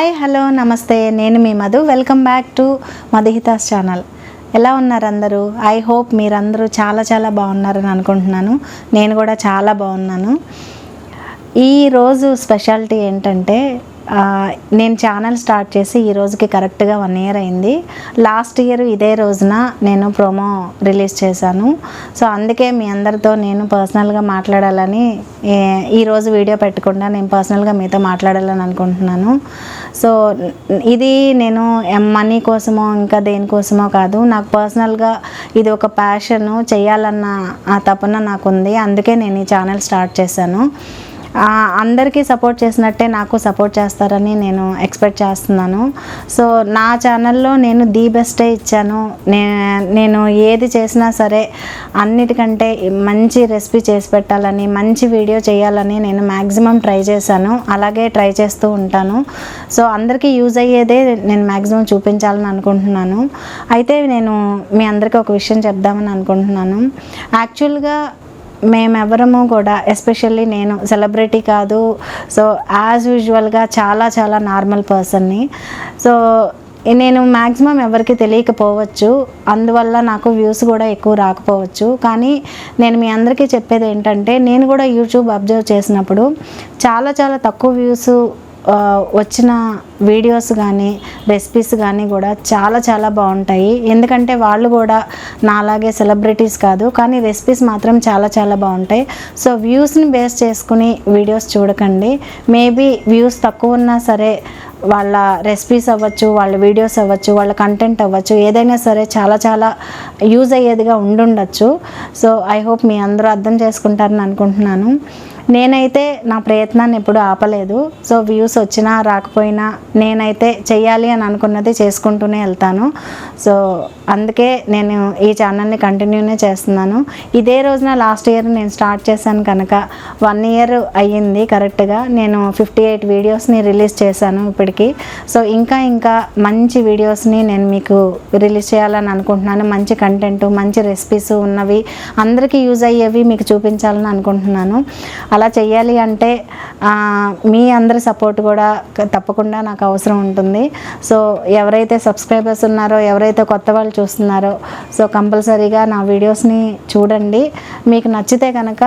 Hi hello నమస్తే, నేను మీ Madhu. Welcome back to Madhuhitas channel. ఎలా ఉన్నారు అందరూ? ఐ హోప్ మీరందరూ చాలా బాగున్నారని అనుకుంటున్నాను. నేను కూడా చాలా బాగున్నాను. ఈరోజు స్పెషాలిటీ ఏంటంటే, నేను ఛానల్ స్టార్ట్ చేసి ఈ రోజుకి కరెక్ట్గా 1 year అయింది. లాస్ట్ ఇయర్ ఇదే రోజున నేను ప్రోమో రిలీజ్ చేశాను. సో అందుకే మీ అందరితో నేను పర్సనల్గా మాట్లాడాలని ఈరోజు వీడియో పెట్టకుండా నేను పర్సనల్గా మీతో మాట్లాడాలని అనుకుంటున్నాను. సో ఇది నేను మనీ కోసమో ఇంకా దేనికోసమో కాదు, నాకు పర్సనల్గా ఇది ఒక ప్యాషన్, చేయాలన్న ఆ తపన నాకుంది. అందుకే నేను ఈ ఛానల్ స్టార్ట్ చేశాను. అందరికీ సపోర్ట్ చేసినట్టే నాకు సపోర్ట్ చేస్తారని నేను ఎక్స్పెక్ట్ చేస్తున్నాను. సో నా ఛానల్లో నేను ది బెస్టే ఇచ్చాను. నేను ఏది చేసినా సరే అన్నిటికంటే మంచి రెసిపీ చేసి పెట్టాలని, మంచి వీడియో చేయాలని నేను మ్యాక్సిమం ట్రై చేశాను. అలాగే ట్రై చేస్తూ ఉంటాను. సో అందరికీ యూజ్ అయ్యేదే నేను మ్యాక్సిమం చూపించాలని అనుకుంటున్నాను. అయితే నేను మీ అందరికీ ఒక విషయం చెప్దామని అనుకుంటున్నాను. యాక్చువల్గా మేమెవరము కూడా, ఎస్పెషల్లీ నేను సెలబ్రిటీ కాదు. సో యాజ్ యూజువల్గా చాలా నార్మల్ పర్సన్ని. సో నేను మ్యాక్సిమం ఎవరికి తెలియకపోవచ్చు, అందువల్ల నాకు వ్యూస్ కూడా ఎక్కువ రాకపోవచ్చు. కానీ నేను మీ అందరికీ చెప్పేది ఏంటంటే, నేను కూడా యూట్యూబ్ అబ్జర్వ్ చేసినప్పుడు చాలా తక్కువ వ్యూస్ వచ్చిన వీడియోస్ కానీ రెసిపీస్ కానీ కూడా చాలా బాగుంటాయి. ఎందుకంటే వాళ్ళు కూడా నాలాగే సెలబ్రిటీస్ కాదు, కానీ రెసిపీస్ మాత్రం చాలా బాగుంటాయి. సో వ్యూస్ని బేస్ చేసుకుని వీడియోస్ చూడకండి. మేబీ వ్యూస్ తక్కువ ఉన్నా సరే వాళ్ళ రెసిపీస్ అవ్వచ్చు, వాళ్ళ వీడియోస్ అవ్వచ్చు, వాళ్ళ కంటెంట్ అవ్వచ్చు, ఏదైనా సరే చాలా యూజ్ అయ్యేదిగా ఉండుండొచ్చు. సో ఐ హోప్ మీ అందరూ అర్థం చేసుకుంటారని అనుకుంటున్నాను. నేనైతే నా ప్రయత్నాన్ని ఎప్పుడు ఆపలేదు. సో వ్యూస్ వచ్చినా రాకపోయినా నేనైతే చెయ్యాలి అని అనుకున్నది చేసుకుంటూనే వెళ్తాను. సో అందుకే నేను ఈ ఛానల్ని కంటిన్యూనే చేస్తున్నాను. ఇదే రోజున లాస్ట్ ఇయర్ నేను స్టార్ట్ చేశాను కనుక 1 year అయ్యింది కరెక్ట్గా. నేను 58 వీడియోస్ని రిలీజ్ చేశాను ఇప్పటికీ. సో ఇంకా మంచి వీడియోస్ని నేను మీకు రిలీజ్ చేయాలని అనుకుంటున్నాను. మంచి కంటెంట్, మంచి రెసిపీస్ ఉన్నవి, అందరికీ యూజ్ అయ్యేవి మీకు చూపించాలని అనుకుంటున్నాను. అలా చెయ్యాలి అంటే మీ అందరి సపోర్ట్ కూడా తప్పకుండా నాకు అవసరం ఉంటుంది. సో ఎవరైతే సబ్స్క్రైబర్స్ ఉన్నారో, ఎవరైతే కొత్త వాళ్ళు చూస్తున్నారో, సో కంపల్సరీగా నా వీడియోస్ని చూడండి. మీకు నచ్చితే కనుక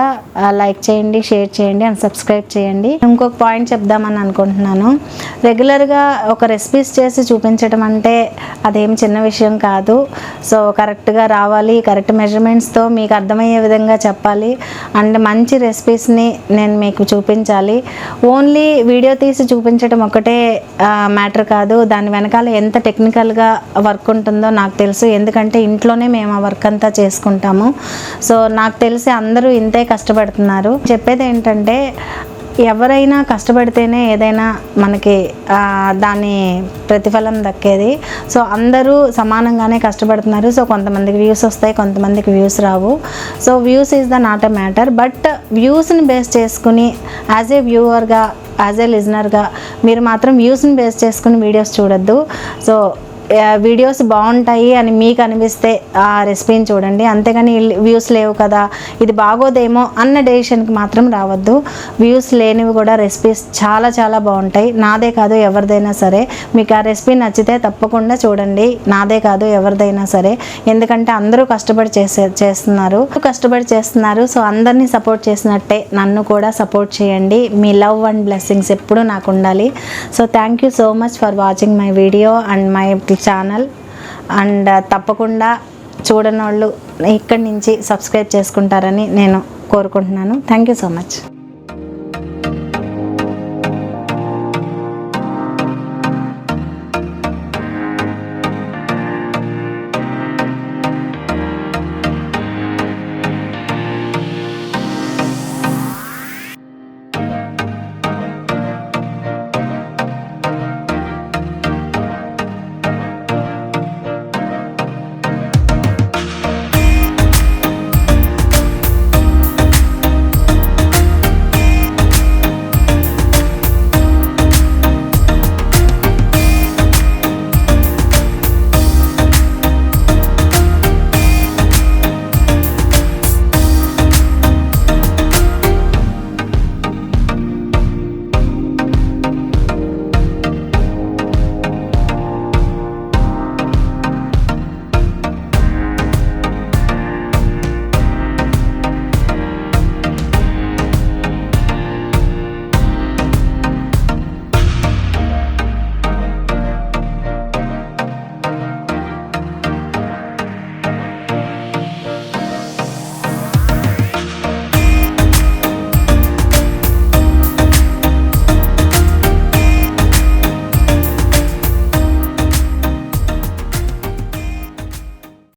లైక్ చేయండి, షేర్ చేయండి అండ్ సబ్స్క్రైబ్ చేయండి. ఇంకొక పాయింట్ చెప్దామని అనుకుంటున్నాను. రెగ్యులర్గా ఒక రెసిపీస్ చేసి చూపించడం అంటే అదేం చిన్న విషయం కాదు. సో కరెక్ట్గా రావాలి, కరెక్ట్ మెజర్మెంట్స్తో మీకు అర్థమయ్యే విధంగా చెప్పాలి అండ్ మంచి రెసిపీస్ని నేను మీకు చూపించాలి. ఓన్లీ వీడియో తీసి చూపించడం ఒకటే మ్యాటర్ కాదు, దాని వెనకాల ఎంత టెక్నికల్గా వర్క్ ఉంటుందో నాకు తెలుసు. ఎందుకంటే ఇంట్లోనే మేము ఆ వర్క్ అంతా చేసుకుంటాము. సో నాకు తెలిసి అందరూ ఇంతే కష్టపడుతున్నారు. చెప్పేది ఏంటంటే, ఎవరైనా కష్టపడితేనే ఏదైనా మనకి దాని ప్రతిఫలం దక్కేది. సో అందరూ సమానంగానే కష్టపడుతున్నారు. సో కొంతమందికి వ్యూస్ వస్తాయి, కొంతమందికి వ్యూస్ రావు. So views is the not a matter. But వ్యూస్ని బేస్ చేసుకుని యాజ్ ఏ వ్యూవర్గా, యాజ్ ఏ లిజనర్గా మీరు మాత్రం వ్యూస్ని బేస్ చేసుకుని వీడియోస్ చూడొద్దు. సో వీడియోస్ బాగుంటాయి అని మీకు అనిపిస్తే ఆ రెసిపీని చూడండి. అంతేగాని వ్యూస్ లేవు కదా, ఇది బాగోదేమో అన్న డెసిషన్కి మాత్రం రావద్దు. వ్యూస్ లేనివి కూడా రెసిపీస్ చాలా బాగుంటాయి. నాదే కాదు ఎవరిదైనా సరే. మీకు ఆ రెసిపీ నచ్చితే తప్పకుండా చూడండి, నాదే కాదు ఎవరిదైనా సరే. ఎందుకంటే అందరూ కష్టపడి చేస్తున్నారు. సో అందరినీ సపోర్ట్ చేసినట్టే నన్ను కూడా సపోర్ట్ చేయండి. మీ లవ్ అండ్ బ్లెస్సింగ్స్ ఎప్పుడూ నాకు ఉండాలి. So thank you so much for watching my video and my channel. And తప్పకుండా చూడని వాళ్ళు ఇక్కడి నుంచి సబ్స్క్రైబ్ చేసుకుంటారని నేను కోరుకుంటున్నాను. Thank you so much.